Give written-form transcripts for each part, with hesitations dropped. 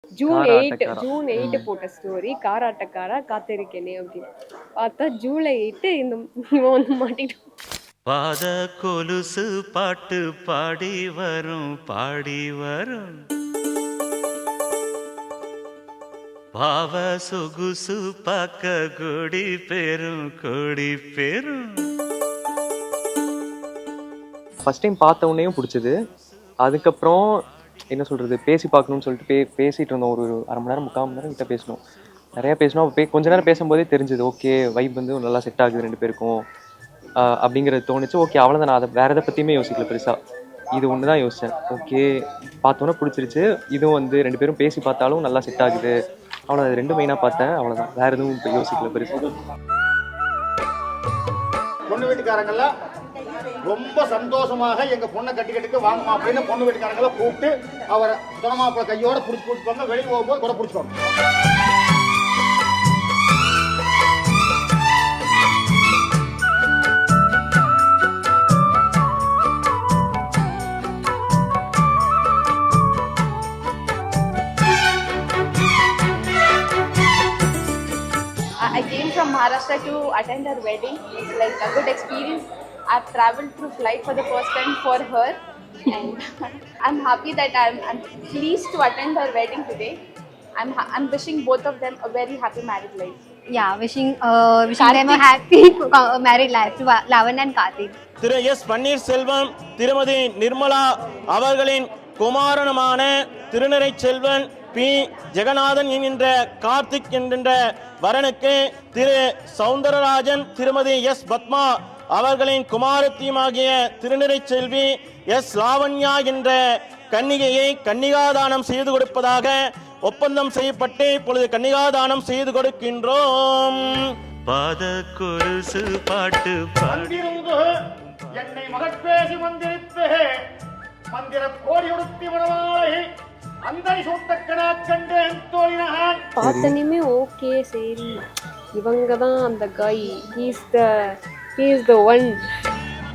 June 8 போட்ட story காராட்டக்காரா காத்திருக்கேனே அப்படின்னு பார்த்தா ஜூலை 8 இவன் வந்து மாட்டிட்டான். பாத கொலுசு பாட்டு பாடி வரும் பாடி வரும் பாவ சொகுசு பார்க்க கொடி பெரும் கொடி பெரும். ஃபர்ஸ்ட் டைம் பார்த்த உடனேயும் பிடிச்சது. அதுக்கப்புறம் என்ன சொல்கிறது, பேசி பார்க்கணும்னு சொல்லிட்டு பேசிகிட்டு இருந்தோம். ஒரு அரை மணி நேரம் 3/4 மணி நேரம் கிட்ட பேசணும். நிறையா பேசணும். கொஞ்ச நேரம் பேசும்போதே தெரிஞ்சுது, ஓகே வைப் வந்து நல்லா செட் ஆகுது 2 பேருக்கும் அப்படிங்கிறது தோணுச்சு. ஓகே அவ்வளோதான். நான் அதை வேறு எதை பற்றியுமே யோசிக்கல பெருசாக. இது ஒன்று தான் யோசித்தேன். ஓகே பார்த்தோன்னே பிடிச்சிருச்சு. இதுவும் வந்து 2 பேரும் பேசி பார்த்தாலும் நல்லா செட் ஆகுது. அவ்வளோ அது 2 மெயினாக பார்த்தேன். அவ்வளோதான், வேறு எதுவும் இப்போ யோசிக்கல பெருசாக. பொண்ணு வீட்டுக்காரங்கெல்லாம் ரொம்ப சந்தோஷமாக எங்க பொண்ணை கட்டிக்கிட்டு வாங்கம்மா அப்படின்னு பொண்ணு வீட்டுக்காரங்களை கூப்பிட்டு அவரை சுத்தமாப்பிள்ள கையோட பிடிச்சி கூப்பிட்டு வெளியே போகும்போது கூட பிடிச்சிக்கோங்க. I came from Maharashtra to attend her wedding. It's like a good experience. I've traveled through flight for the first time for her, and I'm happy that I'm pleased to attend her wedding today. I'm wishing both of them a very happy married life. Yeah, wishing them a happy married life to Lavanya and Karthik. Thiru S Panneerselvam Thirumathi Nirmala அவர்களின் குமாரனுமான திருநிறை செல்வன் P Jeganathan என்கின்ற கார்த்திக் என்கின்ற வரனுக்கு திரு சௌந்தரராஜன் திருமதி S Padma அவர்களின் குமாரத்தியுமாகிய திருநிறை செல்வி S Lavanya என்ற கன்னிகையை கன்னிகாதானம் செய்து கொடுப்பதாக ஒப்பந்தம் செய்யப்பட்டு இப்பொழுது கன்னிகாதானம் செய்து கொடுக்கின்றோம். பாத கொலுசு பாட்டு பாடிருந்து என்னை மகட்பேசி வந்திருத்து மந்திர கோடி உடுத்தி மணவாளை அந்தனை சூட்டக்கடா கண்டேன் தோழினான். பார்த்தனையுமே ஓகே சரி இவங்க தான் அந்த காய். he is the one.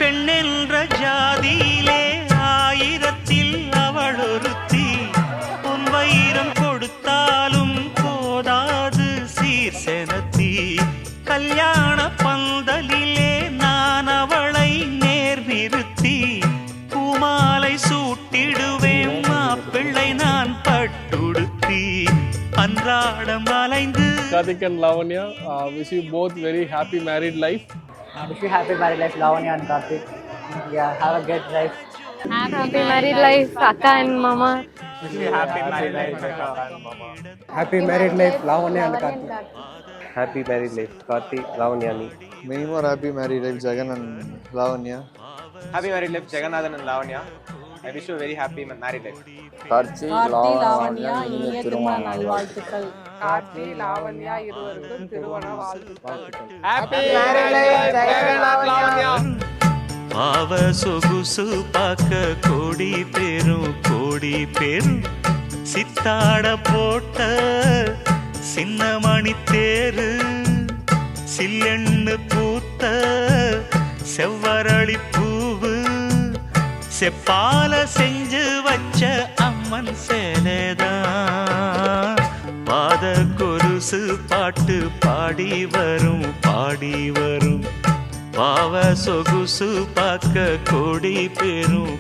பெண்ணென்ற ஜாதியிலே 1000ல் அவள் ஒருத்தி. பொன் வைரம் கொடுத்தாலும் போதாது சீர் செனத்தி. கல்யாண பந்தலிலே நான் அவளை நேர் நிறுத்தி. பூமாலை சூட்டிடுவேன் மாப்பிள்ளை நான் பட்டுடுத்தி. அன்றாடம் அலைந்து. Karthik and Lavanya, wish you both very happy married life. Wish you happy married life, Lavanya and Karthik. Yeah, have a great life. Happy married life, Akka and Mama. Wish you happy married life, Akka and Mama. Happy married life, Lavanya and Karthik. Happy married life, Karthik, Lavanya. Many more happy married life, Jagan and Lavanya. Happy married life, Jagannathan and Lavanya. I wish you a very happy married life. Karthik, Lavanya, இனிய திருமண நல்வாழ்த்துக்கள். கார்த்தி லாவண்யா இருவருக்கும் திருமண வாழ்த்துக்கள். Happy married life, Lavanya. பாவ சொகுசு பார்க்க கோடி பேரும் சித்தாட போட்ட சின்னமணி தேரு. சில்லெண்ணு பூத்த செவ்வரளி பூவு. செப்பால செஞ்சு வச்ச அம்மன் சேலைதான். பாத கொலுசு பாட்டு பாடி வரும் பாடி வரும். பாவ சொகுசு பார்க்க கோடி பேரும்